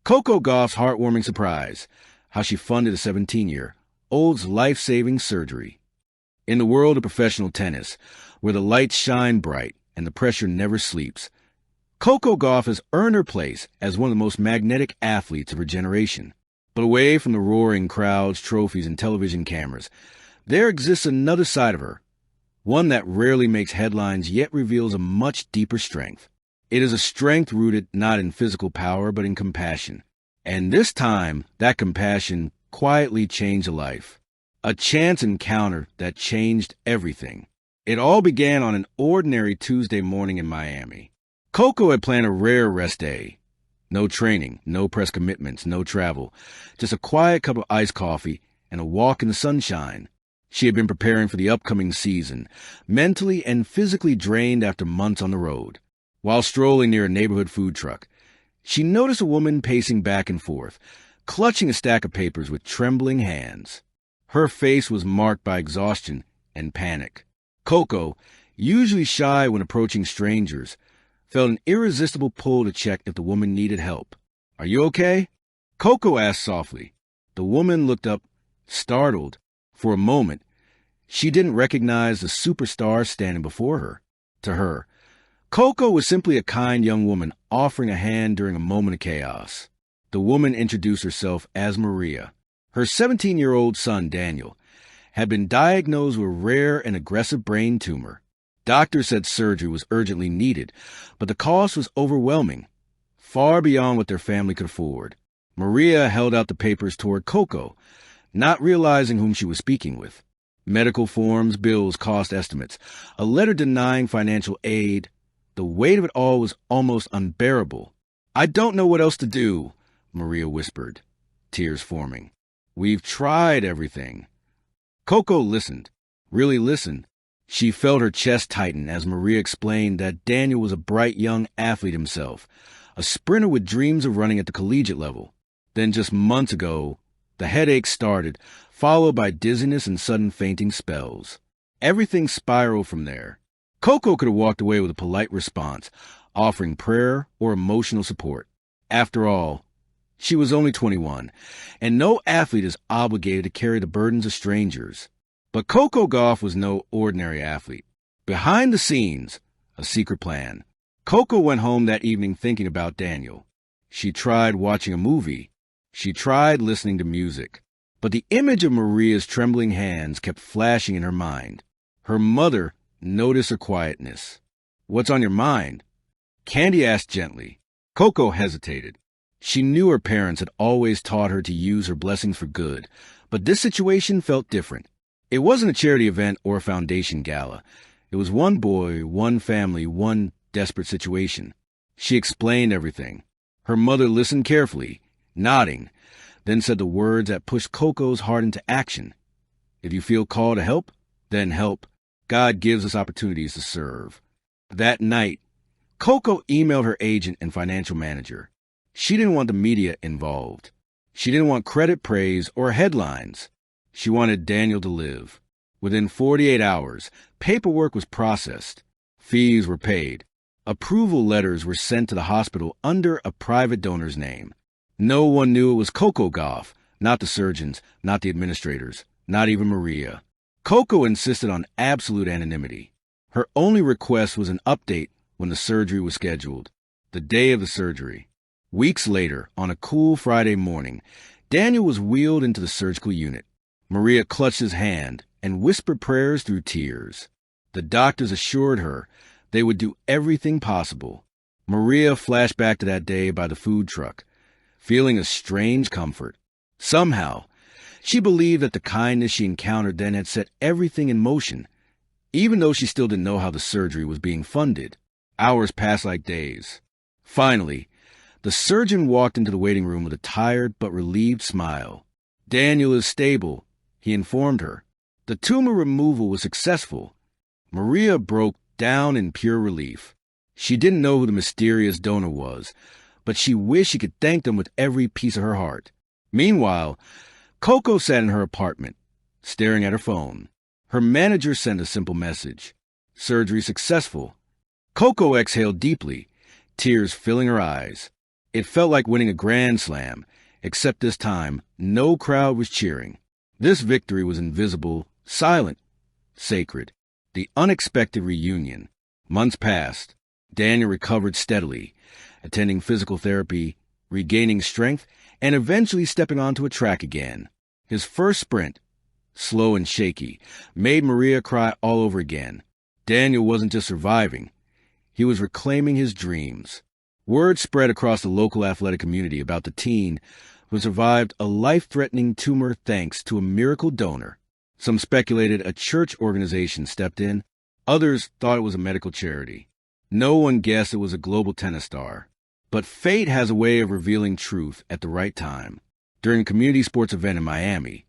Coco Gauff's heartwarming surprise, how she funded a 17-year-old's life-saving surgery. In the world of professional tennis, where the lights shine bright and the pressure never sleeps, Coco Gauff has earned her place as one of the most magnetic athletes of her generation. But away from the roaring crowds, trophies, and television cameras, there exists another side of her, one that rarely makes headlines yet reveals a much deeper strength. It is a strength rooted not in physical power but in compassion. And this time, that compassion quietly changed a life. A chance encounter that changed everything. It all began on an ordinary Tuesday morning in Miami. Coco had planned a rare rest day. No training, no press commitments, no travel. Just a quiet cup of iced coffee and a walk in the sunshine. She had been preparing for the upcoming season, mentally and physically drained after months on the road. While strolling near a neighborhood food truck, she noticed a woman pacing back and forth, clutching a stack of papers with trembling hands. Her face was marked by exhaustion and panic. Coco, usually shy when approaching strangers, felt an irresistible pull to check if the woman needed help. "Are you okay?" Coco asked softly. The woman looked up, startled. For a moment, she didn't recognize the superstar standing before her. To her, Coco was simply a kind young woman offering a hand during a moment of chaos. The woman introduced herself as Maria. Her 17-year-old son, Daniel, had been diagnosed with a rare and aggressive brain tumor. Doctors said surgery was urgently needed, but the cost was overwhelming, far beyond what their family could afford. Maria held out the papers toward Coco, not realizing whom she was speaking with. Medical forms, bills, cost estimates, a letter denying financial aid. The weight of it all was almost unbearable. "I don't know what else to do," Maria whispered, tears forming. "We've tried everything." Coco listened, really listened. She felt her chest tighten as Maria explained that Daniel was a bright young athlete himself, a sprinter with dreams of running at the collegiate level. Then just months ago, the headache started, followed by dizziness and sudden fainting spells. Everything spiraled from there. Coco could have walked away with a polite response, offering prayer or emotional support. After all, she was only 21, and no athlete is obligated to carry the burdens of strangers. But Coco Gauff was no ordinary athlete. Behind the scenes, a secret plan. Coco went home that evening thinking about Daniel. She tried watching a movie. She tried listening to music. But the image of Maria's trembling hands kept flashing in her mind. Her mother noticed her quietness. "What's on your mind?" Candy asked gently. Coco hesitated. She knew her parents had always taught her to use her blessings for good, but this situation felt different. It wasn't a charity event or a foundation gala. It was one boy, one family, one desperate situation. She explained everything. Her mother listened carefully, nodding, then said the words that pushed Coco's heart into action. "If you feel called to help, then help. God gives us opportunities to serve." That night, Coco emailed her agent and financial manager. She didn't want the media involved. She didn't want credit, praise, or headlines. She wanted Daniel to live. Within 48 hours, paperwork was processed. Fees were paid. Approval letters were sent to the hospital under a private donor's name. No one knew it was Coco Gauff, not the surgeons, not the administrators, not even Maria. Coco insisted on absolute anonymity. Her only request was an update when the surgery was scheduled, the day of the surgery. Weeks later, on a cool Friday morning, Daniel was wheeled into the surgical unit. Maria clutched his hand and whispered prayers through tears. The doctors assured her they would do everything possible. Maria flashed back to that day by the food truck, feeling a strange comfort. Somehow, she believed that the kindness she encountered then had set everything in motion, even though she still didn't know how the surgery was being funded. Hours passed like days. Finally, the surgeon walked into the waiting room with a tired but relieved smile. "Daniel is stable," he informed her. The tumor removal was successful. Maria broke down in pure relief. She didn't know who the mysterious donor was, but she wished she could thank them with every piece of her heart. Meanwhile, Coco sat in her apartment, staring at her phone. Her manager sent a simple message: "Surgery successful." Coco exhaled deeply, tears filling her eyes. It felt like winning a grand slam, except this time, no crowd was cheering. This victory was invisible, silent, sacred. The unexpected reunion. Months passed. Daniel recovered steadily, attending physical therapy, regaining strength, and eventually stepping onto a track again. His first sprint, slow and shaky, made Maria cry all over again. Daniel wasn't just surviving. He was reclaiming his dreams. Word spread across the local athletic community about the teen who survived a life-threatening tumor thanks to a miracle donor. Some speculated a church organization stepped in. Others thought it was a medical charity. No one guessed it was a global tennis star. But fate has a way of revealing truth at the right time. During a community sports event in Miami,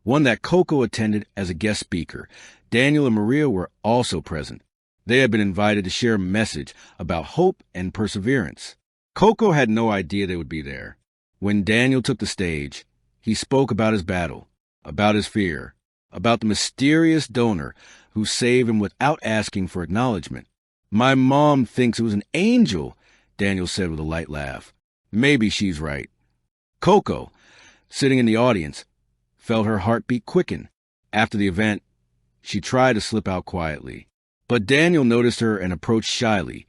one that Coco attended as a guest speaker, Daniel and Maria were also present. They had been invited to share a message about hope and perseverance. Coco had no idea they would be there. When Daniel took the stage, he spoke about his battle, about his fear, about the mysterious donor who saved him without asking for acknowledgement. "My mom thinks it was an angel," Daniel said with a light laugh. "Maybe she's right." Coco, sitting in the audience, felt her heartbeat quicken. After the event, she tried to slip out quietly. But Daniel noticed her and approached shyly,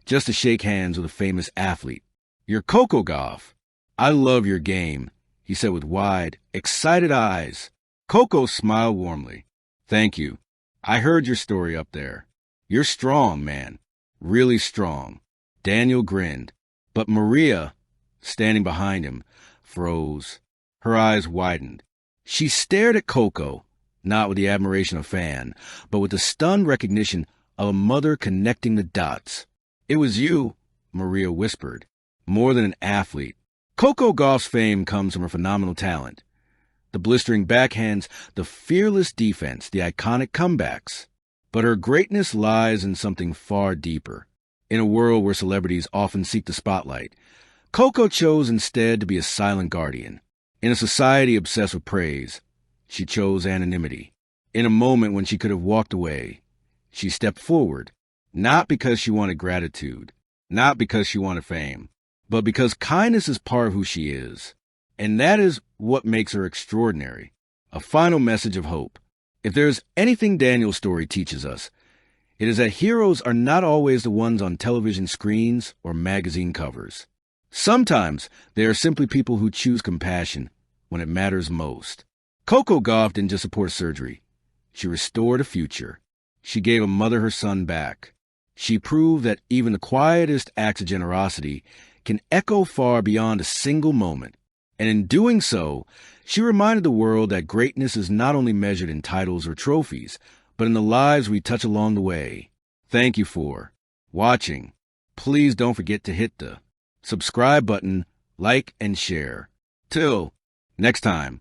just to shake hands with a famous athlete. "You're Coco Gauff. I love your game," he said with wide, excited eyes. Coco smiled warmly. "Thank you. I heard your story up there. You're strong, man. Really strong." Daniel grinned. But Maria, standing behind him, froze. Her eyes widened. She stared at Coco, not with the admiration of a fan, but with the stunned recognition of a mother connecting the dots. "It was you," Maria whispered. "More than an athlete." Coco Gauff's fame comes from her phenomenal talent. The blistering backhands, the fearless defense, the iconic comebacks. But her greatness lies in something far deeper. In a world where celebrities often seek the spotlight, Coco chose instead to be a silent guardian. In a society obsessed with praise, she chose anonymity. In a moment when she could have walked away, she stepped forward, not because she wanted gratitude, not because she wanted fame, but because kindness is part of who she is. And that is what makes her extraordinary. A final message of hope. If there's anything Daniel's story teaches us, it is that heroes are not always the ones on television screens or magazine covers. Sometimes they are simply people who choose compassion when it matters most. Coco Gauff didn't just support surgery. She restored a future. She gave a mother her son back. She proved that even the quietest acts of generosity can echo far beyond a single moment. And in doing so, she reminded the world that greatness is not only measured in titles or trophies, but in the lives we touch along the way. Thank you for watching. Please don't forget to hit the subscribe button, like, and share. Till next time.